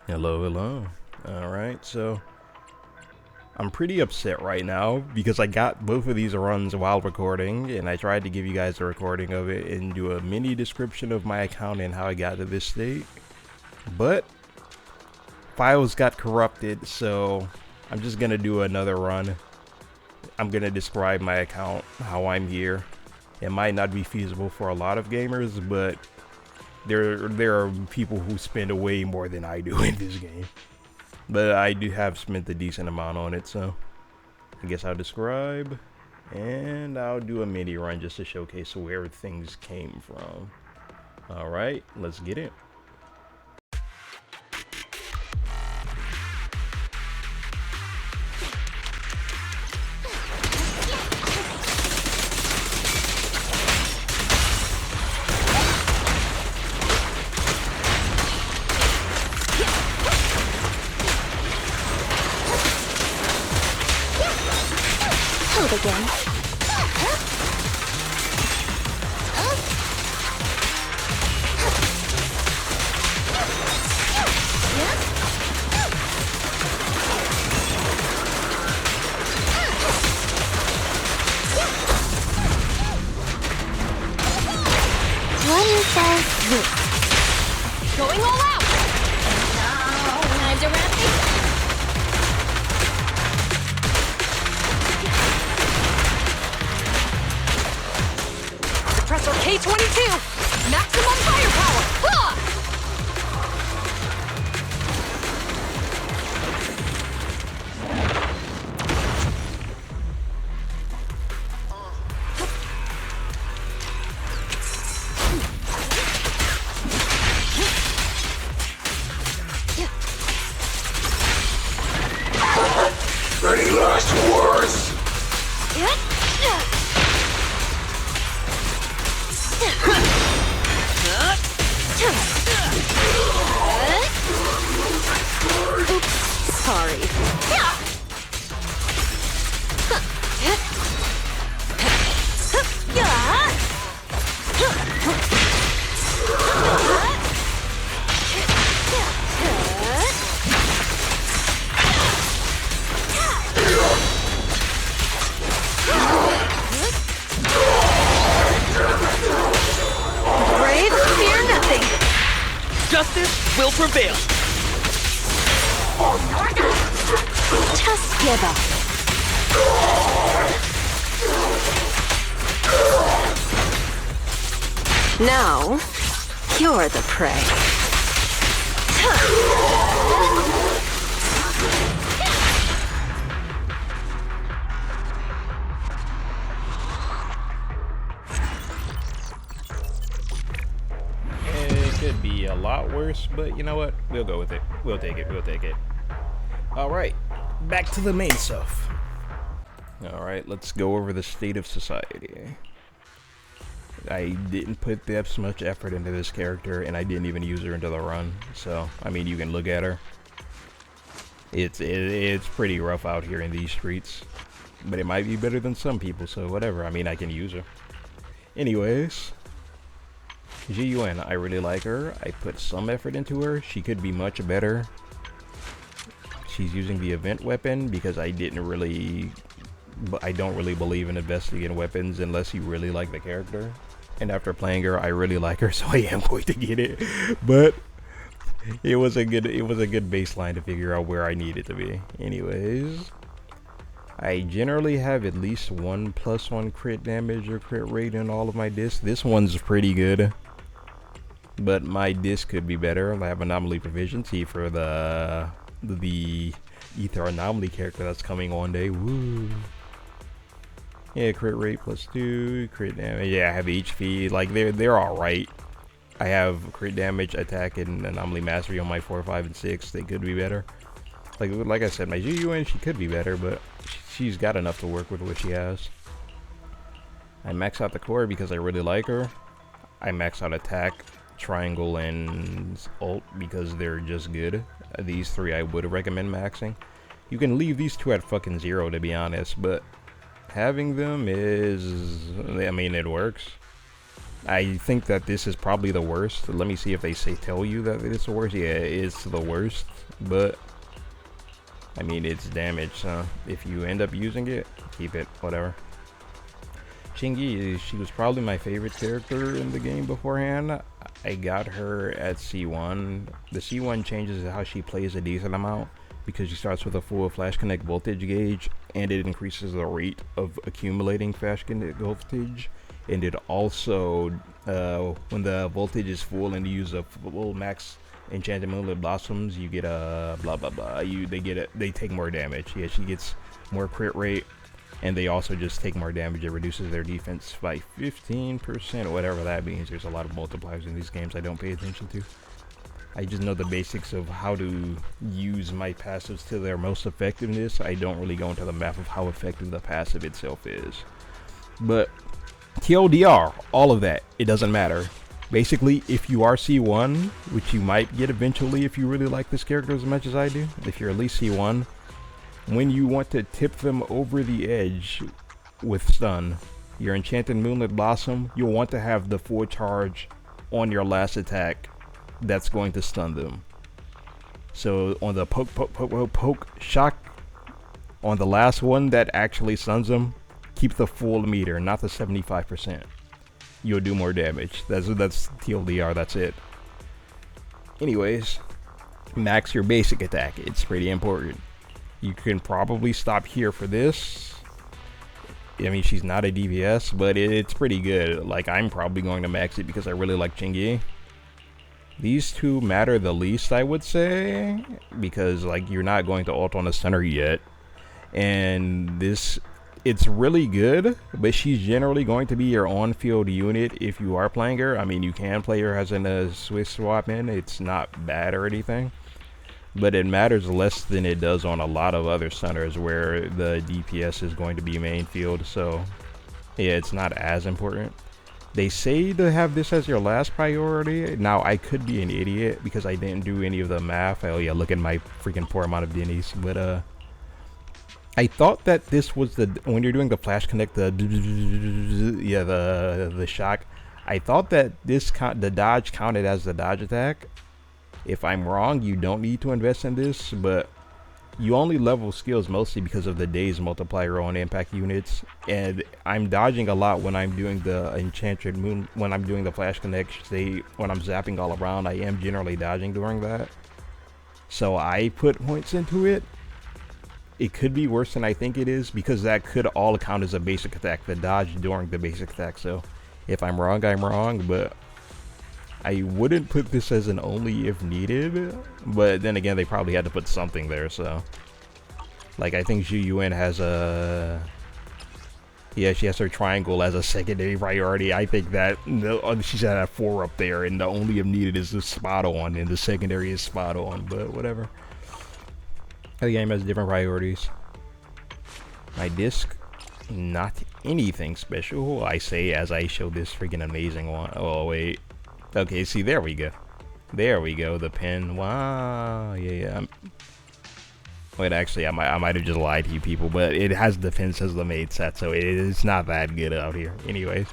Hello, hello. Alright, so I'm pretty upset right now because I got both of these runs while recording, and I tried to give you guys a recording of it and do a mini description of my account and how I got to this state. But files got corrupted, so I'm just gonna do another run. I'm gonna describe my account, how I'm here. It might not be feasible for a lot of gamers, but there are people who spend way more than I do in this game. But I do have spent a decent amount on it, so I guess I'll describe, and I'll do a mini run just to showcase where things came from. Alright, let's get it. Hold again. What is this? Going all out! Time to wrap things up. Suppressor K-22! Maximum firepower! Ha! Any last words? Oops, sorry. Brave, fear nothing. Justice will prevail. Just give up. Now, you're the prey. It could be a lot worse, but you know what? We'll go with it. We'll take it. We'll take it. Alright, back to the main stuff. Alright, let's go over the state of society. I didn't put that much effort into this character, and I didn't even use her into the run. So, I mean, you can look at her. It's pretty rough out here in these streets. But it might be better than some people, so whatever. I mean, I can use her. Anyways, GUN, I really like her. I put some effort into her. She could be much better. She's using the event weapon because I don't really believe in investing in weapons unless you really like the character. And after playing her, I really like her, so I am going to get it. But it was a good baseline to figure out where I needed to be. Anyways, I generally have at least 1+1 crit damage or crit rate in all of my discs. This one's pretty good, but my disc could be better. I have anomaly proficiency for the ether anomaly character that's coming one day. Woo. Yeah, crit rate +2, crit damage. Yeah, I have HP. Like they're all right. I have crit damage, attack, and anomaly mastery on my 4, 5, and 6. They could be better. Like I said, my GUN, she could be better, but she's got enough to work with what she has. I max out the core because I really like her. I max out attack, triangle, and ult because they're just good. These three I would recommend maxing. You can leave these two at fucking 0 to be honest, but having them is, I mean, it works. I think that this is probably the worst. Let me see if they tell you that it's the worst. Yeah, it's the worst, but I mean, it's damage, so if you end up using it, keep it, whatever. Chingy, she was probably my favorite character in the game beforehand. I got her at C1. The C1 changes how she plays a decent amount because she starts with a full flash connect voltage gauge, and it increases the rate of accumulating flash connect voltage. And it also, when the voltage is full and you use a full max enchanted moonlit blossoms, you get a blah blah blah. They take more damage. Yeah, she gets more crit rate, and they also just take more damage. It reduces their defense by 15%, whatever that means. There's a lot of multipliers in these games I don't pay attention to. I just know the basics of how to use my passives to their most effectiveness. I don't really go into the math of how effective the passive itself is. But TLDR, all of that, it doesn't matter. Basically, if you are C1, which you might get eventually if you really like this character as much as I do, if you're at least C1, when you want to tip them over the edge with stun, your Enchanted Moonlit Blossom, you'll want to have the full charge on your last attack that's going to stun them. So on the poke shock, on the last one that actually stuns them, keep the full meter, not the 75%. You'll do more damage. That's TLDR, that's it. Anyways, max your basic attack. It's pretty important. You can probably stop here for this. I mean, she's not a DPS, but it's pretty good. Like, I'm probably going to max it because I really like Chingy. These two matter the least, I would say, because like you're not going to ult on a stunner yet. And this, it's really good, but she's generally going to be your on-field unit if you are playing her. I mean, you can play her as a Swiss swap in. It's not bad or anything, but it matters less than it does on a lot of other stunners where the DPS is going to be main field. So yeah, it's not as important. They say to have this as your last priority. Now, I could be an idiot because I didn't do any of the math. Oh yeah, look at my freaking poor amount of Denny's. But I thought that this was the, when you're doing the flash connect, the shock, I thought that the dodge counted as the dodge attack. If I'm wrong, you don't need to invest in this, but you only level skills mostly because of the days multiplier on impact units, and I'm dodging a lot when I'm doing the enchanted moon, when I'm doing the flash connect, when I'm zapping all around. I am generally dodging during that, so I put points into it. It could be worse than I think it is because that could all count as a basic attack, the dodge during the basic attack. So if I'm wrong, I'm wrong, but I wouldn't put this as an only if needed, but then again, they probably had to put something there. So like, I think Zhu Yuan has a, yeah, she has her triangle as a secondary priority. I think that she's at a 4 up there, and the only if needed is the spot on, and the secondary is spot on, but whatever. The game has different priorities. My disc, not anything special, I say as I show this freaking amazing one. Oh wait, okay, see, there we go, the pin. Wow, yeah. Wait, actually, I might have just lied to you people, but it has defense as the main set, so it's not that good out here anyways.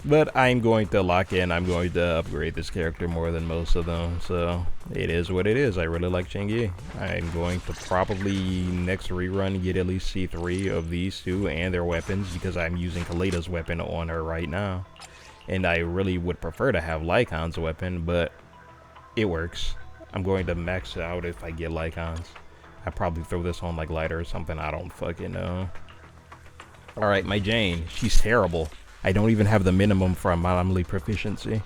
But I'm going to lock in. I'm going to upgrade this character more than most of them, so it is what it is. I really like Chingy. I'm going to probably next rerun get at least C3 of these two and their weapons, because I'm using Kaleda's weapon on her right now, and I really would prefer to have Lycon's weapon, but it works. I'm going to max out if I get Lycon's. I probably throw this on like lighter or something. I don't fucking know. All right, my Jane, she's terrible. I don't even have the minimum for anomaly proficiency.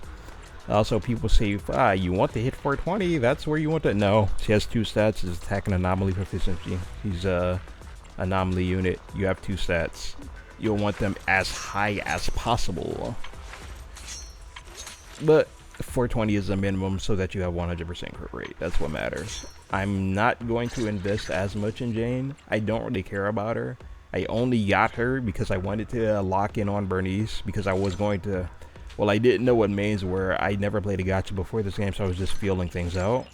Also, people say, you want to hit 420, that's where you want to. No, she has 2 stats, is attack and anomaly proficiency. She's a anomaly unit. You have 2 stats. You'll want them as high as possible. But 420 is the minimum so that you have 100% crit rate. That's what matters. I'm not going to invest as much in Jane. I don't really care about her. I only got her because I wanted to lock in on Bernice, because I was going to, well, I didn't know what mains were. I never played a gacha before this game, so I was just feeling things out.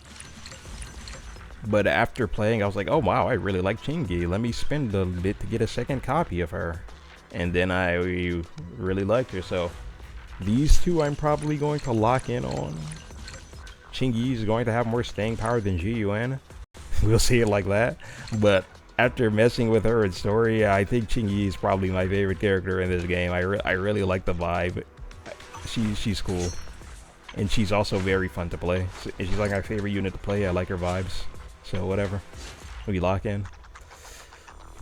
But after playing, I was like, oh wow, I really like Chingy. Let me spend a bit to get a second copy of her. And then I really liked her, so These two I'm probably going to lock in on. Chingy is going to have more staying power than Jiyuan. We'll see it like that. But after messing with her in story, I think Chingy is probably my favorite character in this game. I really like the vibe. She's cool. And she's also very fun to play. She's like my favorite unit to play. I like her vibes. So whatever. We lock in.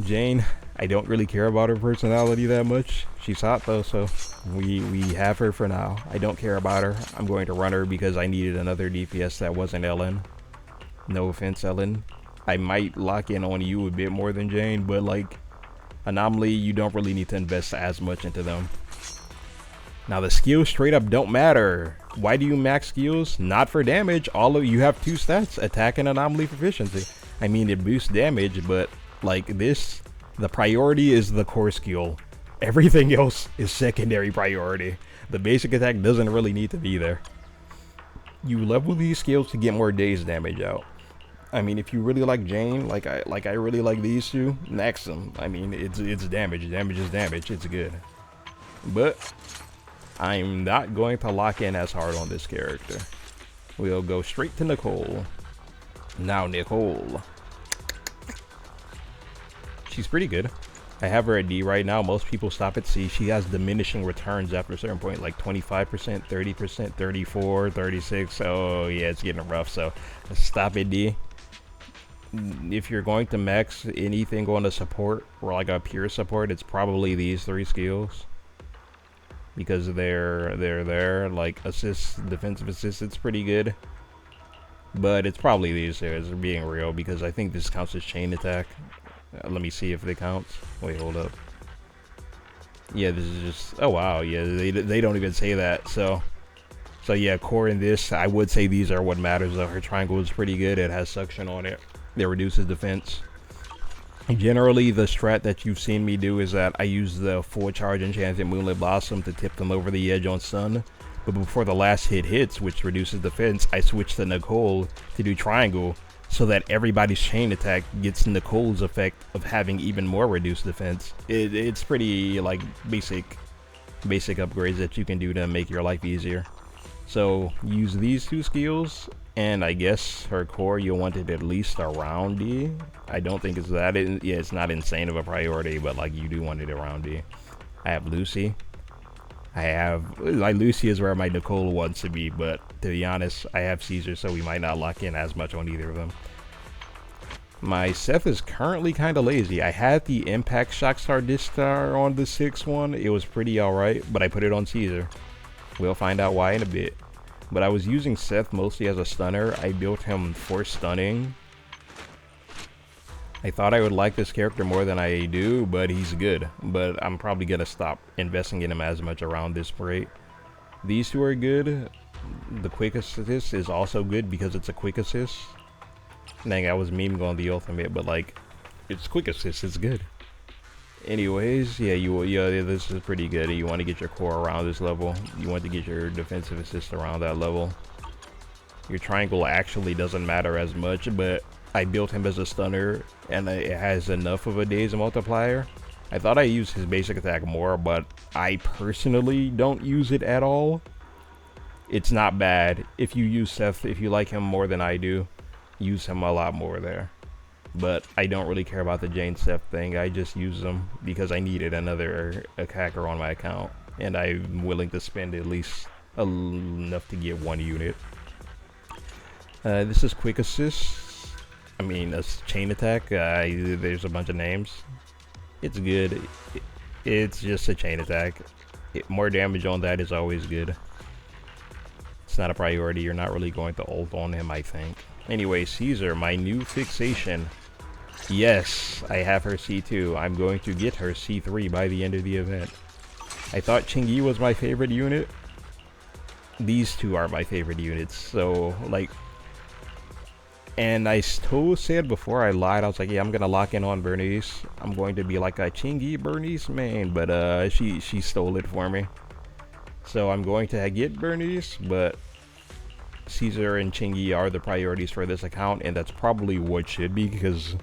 Jane, I don't really care about her personality that much. She's hot though, so we have her for now. I don't care about her. I'm going to run her because I needed another DPS that wasn't Ellen. No offense, Ellen. I might lock in on you a bit more than Jane, but like Anomaly, you don't really need to invest as much into them. Now the skills straight up don't matter. Why do you max skills? Not for damage. You have two stats, attack and anomaly proficiency. I mean, it boosts damage, but like this, the priority is the core skill. Everything else is secondary priority. The basic attack doesn't really need to be there. You level these skills to get more days damage out. I mean, if you really like Jane, like I really like these two, max them. I mean, it's damage. Damage is damage. It's good. But I'm not going to lock in as hard on this character. We'll go straight to Nicole. Now Nicole. She's pretty good. I have her at D right now. Most people stop at C. She has diminishing returns after a certain point, like 25%, 30%, 34, 36. Oh yeah, it's getting rough. So stop at D. If you're going to max anything on the support or like a pure support, it's probably these three skills. Because they're there, like assist, defensive assist, it's pretty good. But it's probably these two, as being real, because I think this counts as chain attack. Let me see if it counts. Wait, hold up. Yeah, this is just, oh wow, yeah, they don't even say that. So yeah, core in this, I would say these are what matters though. Her triangle is pretty good. It has suction on it. It reduces defense. Generally, the strat that you've seen me do is that I use the full charge enchanted Moonlit Blossom to tip them over the edge on stun. But before the last hit hits, which reduces defense, I switch to Nicole to do triangle so that everybody's chain attack gets Nicole's effect of having even more reduced defense. It's pretty like basic upgrades that you can do to make your life easier. So use these two skills, and I guess her core you'll want it at least around D. I don't think it's that, yeah, it's not insane of a priority, but like you do want it around D. I have Lucy. I have, like, Lucy is where my Nicole wants to be, but to be honest, I have Caesar, so we might not lock in as much on either of them. My Seth is currently kind of lazy. I had the Impact Shockstar Distar on the 6th one. It was pretty alright, but I put it on Caesar. We'll find out why in a bit. But I was using Seth mostly as a stunner. I built him for stunning. I thought I would like this character more than I do, but he's good. But I'm probably gonna stop investing in him as much around this rate. These two are good. The quick assist is also good because it's a quick assist. Dang, I was memeing on the ultimate, but like, it's quick assist, it's good. Anyways, yeah, this is pretty good. You want to get your core around this level. You want to get your defensive assist around that level. Your triangle actually doesn't matter as much, but I built him as a stunner, and it has enough of a days multiplier. I thought I used his basic attack more, but I personally don't use it at all. It's not bad. If you use Seth, if you like him more than I do, use him a lot more there. But I don't really care about the Jane Seth thing. I just use them because I needed another attacker on my account, and I'm willing to spend at least enough to get one unit. This is quick assist. I mean, a chain attack. There's a bunch of names. It's good. It's just a chain attack. More damage on that is always good. It's not a priority. You're not really going to ult on him, I think. Anyway, Caesar, my new fixation. Yes, I have her C2. I'm going to get her C3 by the end of the event. I thought Chingy was my favorite unit. These two are my favorite units. So, like, and I still said before I lied, I was like, yeah, I'm going to lock in on Bernice. I'm going to be like a Chingy Bernice main, but she stole it for me. So I'm going to get Bernice, but Caesar and Chingy are the priorities for this account, and that's probably what should be because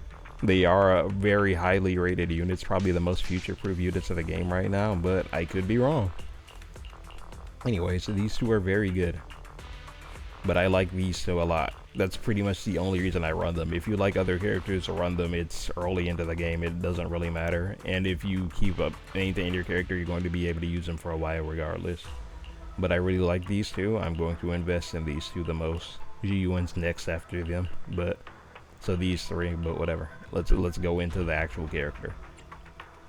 they are very highly rated units, probably the most future-proof units of the game right now, but I could be wrong. Anyway, so these two are very good. But I like these two a lot. That's pretty much the only reason I run them. If you like other characters, run them. It's early into the game. It doesn't really matter. And if you keep up anything in your character, you're going to be able to use them for a while regardless. But I really like these two. I'm going to invest in these two the most. GUN's next after them. But so these three, but whatever. Let's go into the actual character.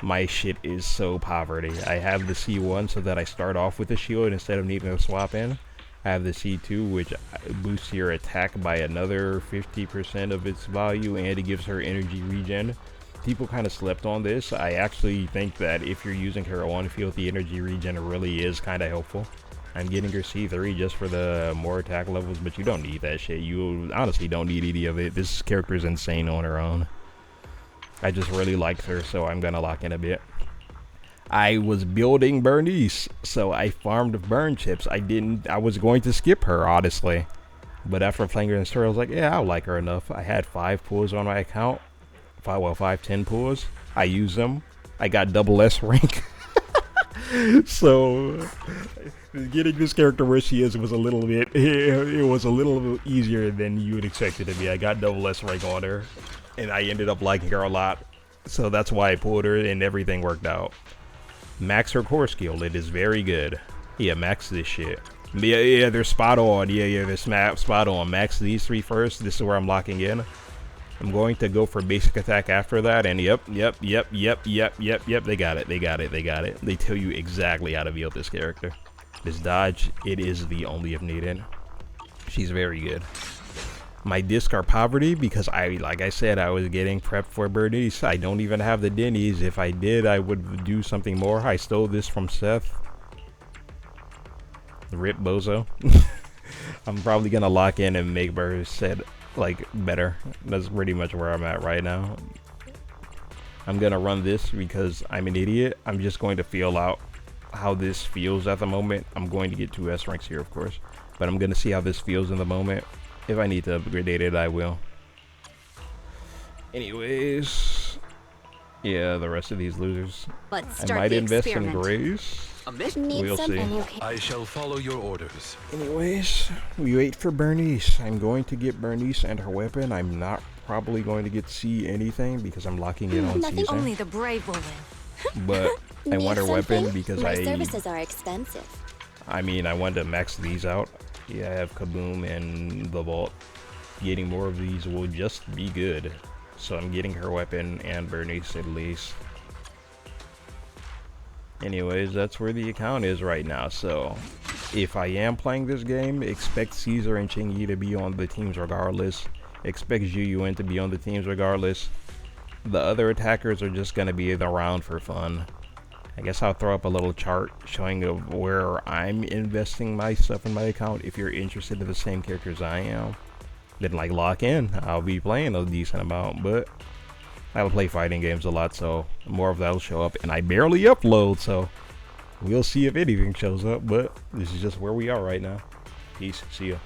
My shit is so poverty. I have the C1 so that I start off with the shield instead of needing to swap in. I have the C2, which boosts your attack by another 50% of its value, and it gives her energy regen. People kind of slept on this. I actually think that if you're using her on field, the energy regen really is kind of helpful. I'm getting her C3 just for the more attack levels, but you don't need that shit. You honestly don't need any of it. This character is insane on her own. I just really liked her, so I'm gonna lock in a bit. I was building Bernice, so I farmed burn chips. I was going to skip her, honestly. But after playing her in the story, I was like, yeah, I like her enough. I had 5 pulls on my account. 10 pulls. I used them. I got double S rank. So, getting this character where she is was a little bit, it was a little easier than you would expect it to be. I got double S rank on her, and I ended up liking her a lot. So that's why I pulled her, and everything worked out. Max her core skill. It is very good. Yeah, max this shit. Yeah, they're spot on. Yeah, they're spot on. Max these 3 first. This is where I'm locking in. I'm going to go for basic attack after that, and yep. They got it. They tell you exactly how to build this character. This dodge, it is the only if needed. She's very good. My discs are poverty because like I said, I was getting prepped for Bernice. I don't even have the Denny's. If I did, I would do something more. I stole this from Seth. Rip Bozo. I'm probably gonna lock in and make Bernice set like better. That's pretty much where I'm at right now. I'm gonna run this because I'm an idiot. I'm just going to feel out how this feels at the moment. I'm going to get 2 S ranks here, of course, but I'm gonna see how this feels in the moment. If I need to upgrade it, I will. Anyways, yeah, the rest of these losers. Let's I start might the invest experiment. in Grace. Need We'll see. something, okay? I shall follow your orders. Anyways, we wait for Bernice. I'm going to get Bernice and her weapon. I'm not probably going to get to see anything because I'm locking in on Nothing. season. Only the brave will win. But I Need want her weapon something? because My services are expensive. I wanted to max these out. Yeah, I have Kaboom and the Vault. Getting more of these will just be good. So I'm getting her weapon and Bernice at least. Anyways, that's where the account is right now. So if I am playing this game, expect Caesar and Chingy to be on the teams regardless. Expect Zhuyuan to be on the teams regardless. The other attackers are just gonna be around for fun. I guess I'll throw up a little chart showing of where I'm investing my stuff in my account. If you're interested in the same characters I am, then like lock in. I'll be playing a decent amount, but I play fighting games a lot, so more of that will show up. And I barely upload, so we'll see if anything shows up, but this is just where we are right now. Peace. See ya.